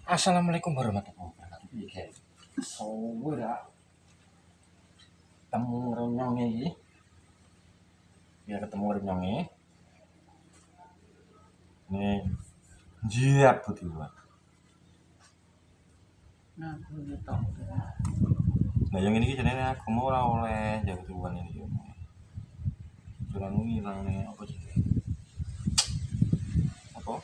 Assalamualaikum warahmatullahi wabarakatuh. Iki. Ora ketemu renyonge iki. Ya ketemu renyonge. Ini jiap butiwa. Nah, gitu. Nah, yang ini iki jenenge aku mau ora oleh jago tuan ini. Sudah ngilang nih apa sih? Apa?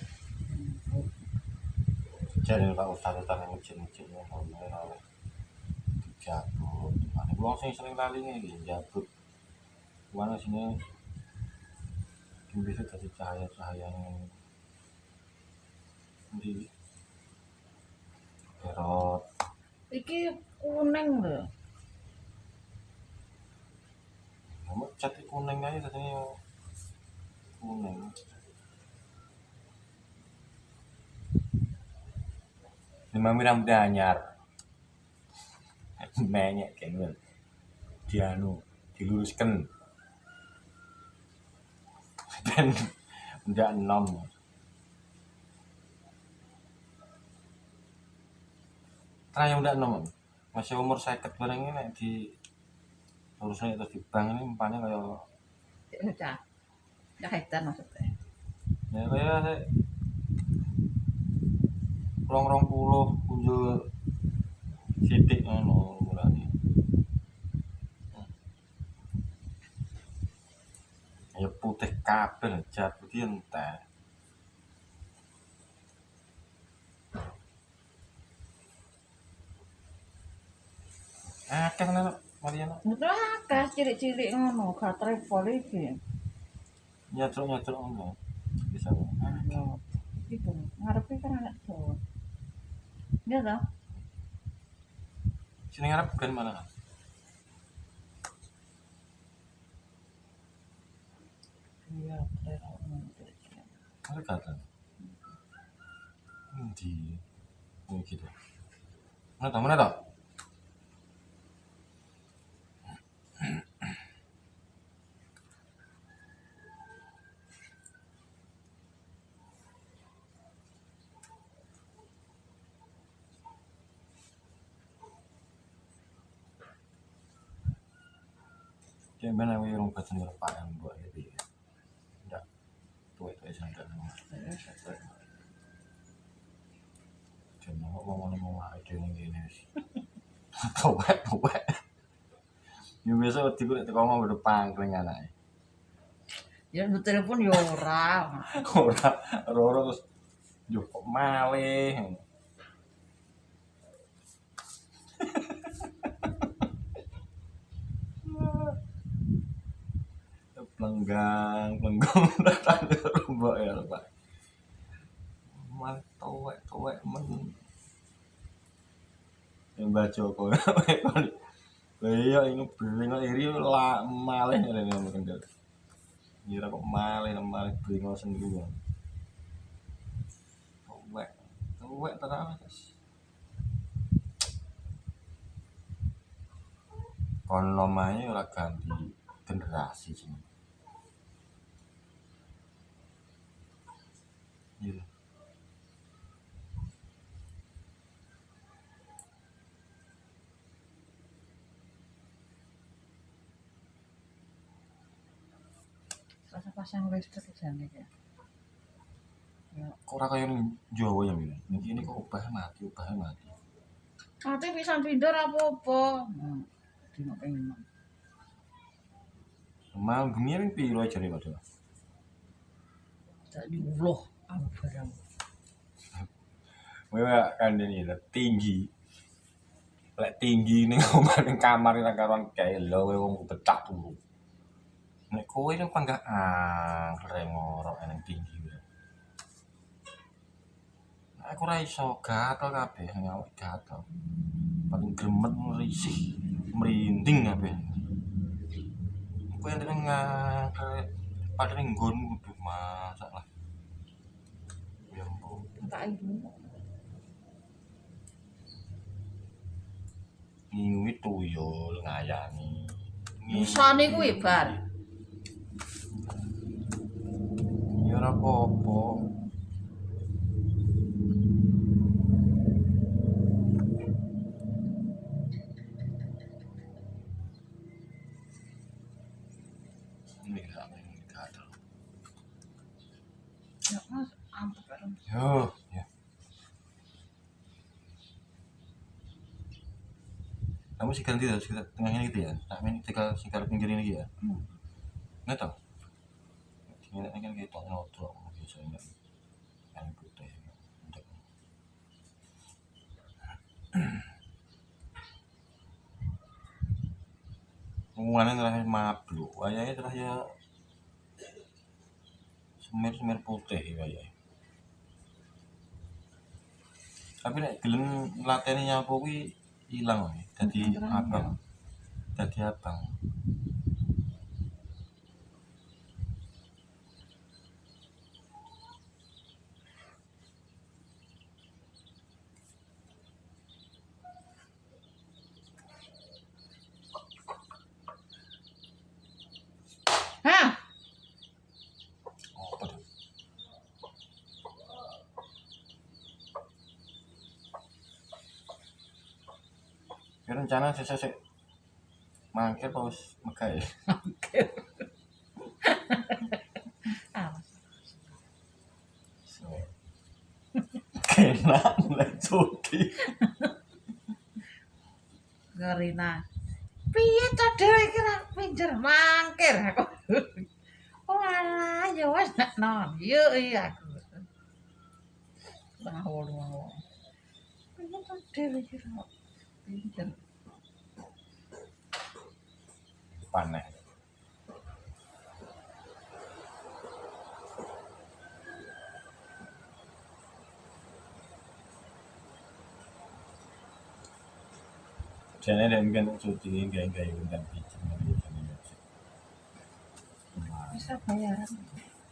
Jadi Pak Ustaz yang ngecil-ngecil ngomong oleh jabut. Ada wong sing sering lali iki jabut. Mana sini bisa jadi cahaya-cahaya di perot. Iki kuning lho. Kamu cat kuning aja katanya kuning. Lima rambut anyar. Banyak kayaknya. Dianu diluruskan. Dan udah 6. Terakhir udah 6. Masih umur 50 barang ini di lurusnya terus di bank ini empatnya kayak Cahetan maksudnya. ya kayak rong puluh kunjul sidik ngono mulane. Ya putih kabel cat putih entek. Akeh nang Mariana. Itu akeh cilik-cilik ngono, gak travel iki. Nyacruk ngono. Bisa. Yo, itu ngarepe kan anak tuh. Iya toh? Sini ngarep bukan mana kan? Iya, travel. Ada kata. Di ini gitu. Mana tau? Kayak mana we rong batan ngerpakan buat gitu ya. Ndak tuwek-tuwek sangkan. Jangan ngomong aja ning kene wis. Tuwek. Yo biasa wedi ku nek teko ngomong depan kelingan ae. Ya bu telepon yo ora. Ora roro terus yo kok malih. Pelenggang datang ke rumah ya Pak. Mal tuwek men. Yang baca kok. Iya ini beringo iri lah malih ngene kendel. Ngira kok malih beringo sendiri. Tuwek terus. Kon omahe ora ganti generasi sih. Iya. Rasa pasang listrik jane ya. Ya, Kok ora kaya ning Jawa ya Mila? Niki ini kok ubah mati. mati pisan pindho ra apa-apa. Dino pengen. Mal bumi ring piro jare padha? Jadi Allah aku barang. Kowe kan ini tinggi. Lek tinggi ning omah ning kamar ora karuan kae lho kowe wong betah turu. Nek kowe ning panggaan rengorok nang tinggi. Aku ora iso gatel kabeh awak gatel. Paling gremet risih, merinding kabeh. Kowe yen ngangkat padha ning nggonmu kudu masak lah. Ya ampun. Tak ibu. Ngingu tuyul ngayani. Bisane kuwi bar. Ya ora apa-apa. sih ganti terus kita tengahnya gitu ya. Nah, ini tinggal singkar pinggir ini ya. Nggak tahu. Ini kan gitu nodrok biasanya yang putih. Hubungannya terakhir mablu, wayahnya terakhir semir putih wayah. Tapi nek gelem latene nyapu kuwi ilang wae. Dadi abang. Dadi abang. Hah? Oh, apa tuh? Ya rencana sesek mangkir apa wis megah ya? Ah, Kena mulai cuti. Garina. Piye to dhewe iki ra pinjer mangkir aku. Walah, ya wis nek non. Yo iya aku. Ngawur. Piye to dhewe iki ra pinjer. Panen. Jane dan kan cuti gawe-gawe undang pijen. Bisa bayaran.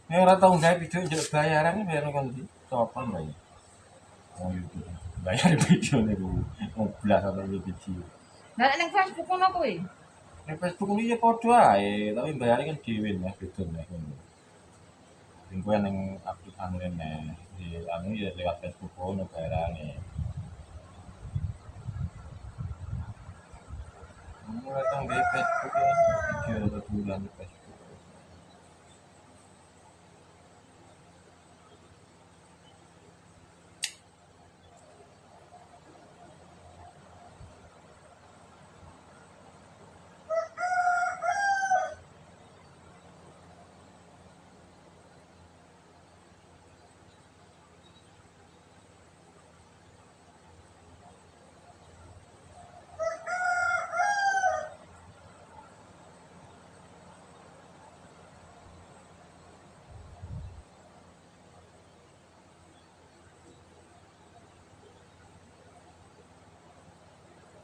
Ya ora tau gawe video njaluk bayaran bayar kon ndi? Sopan bae. Oh YouTube. Bayar video niku 15 atau video. Lah ning Facebook ono kuwi. Nek Facebook ini ya padha ae, tapi bayarnya kan dhewe nih, beda nih ngono. Sing kowe ning aplikasi rene, di anu ya lewat Facebook kono bayarane. Mulai tang gawe Facebook ya, video atau bulan di Facebook.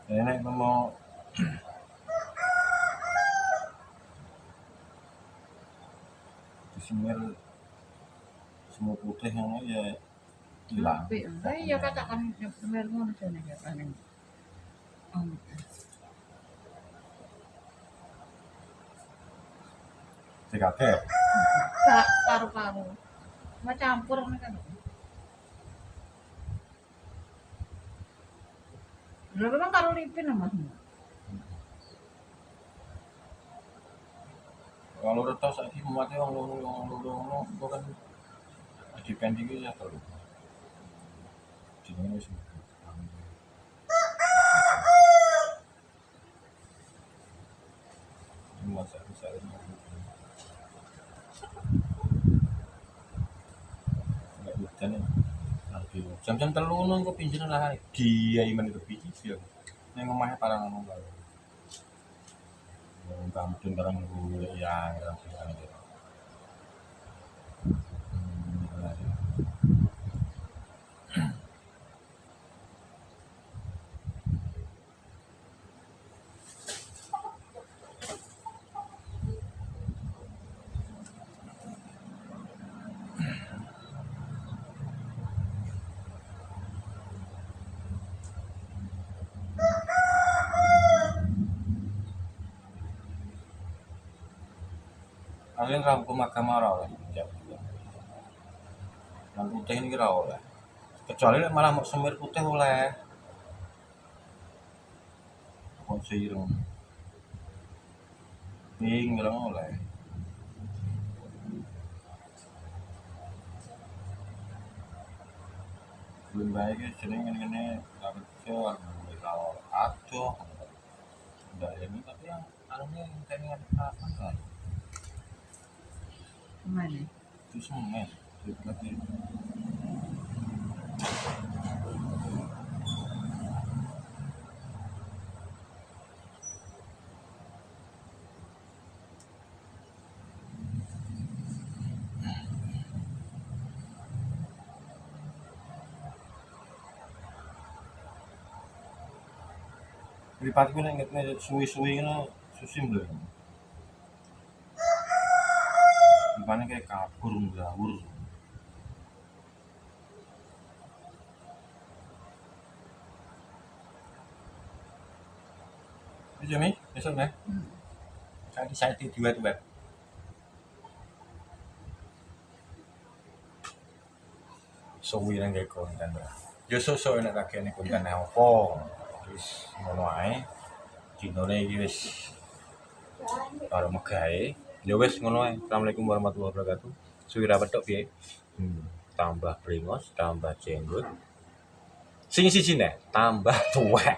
Ya nek mau disemir semua putih ngono ya hilang. Apik. Lah iya katakan nyemer ngono jane ya paling. Kabeh. Gak paru-paru. Mau campur ngono kan. Lha memang karo lipin Mas. Kalau udah tahu saiki mati wong loro kok kan dipending ya terus. Jenenge wis masak besar. Enggak hujan ya. Nanti jam-jam telu nang kok pinjen lah. Kiai men itu biji ya. Ning omahe parang ngono bae. Wong kampung barang golek ya kan. Kalian rangkum agama ora oleh. Yang putih ini kira oleh. Kecuali nek malah mau semir putih oleh. Kok sireng. Ping kira oleh. Belum baik jenenge ngene-ngene kerja aduh. enggak ini tapi yang anunya yang kayak apa kan Mana? itu semen itu lagi Mripatku nek ngetne suwi-suwi ngono susim lho. Gimana kayak kabur ngawur. Iya Mi, besok nih. Saya di web. Suwi nang kayak konten. Yo sosok nek kakene konten apa. Wis ngono ae. Dinone iki wis karo megahe. Ya wis ngono ae. Assalamualaikum warahmatullahi wabarakatuh. Suwi ra petok piye? Tambah brengos, tambah jenggot. Sing sijine tambah tuwek.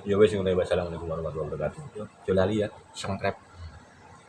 Ya wis ngono ae. Wassalamualaikum warahmatullahi wabarakatuh. Yo lali ya, subscribe.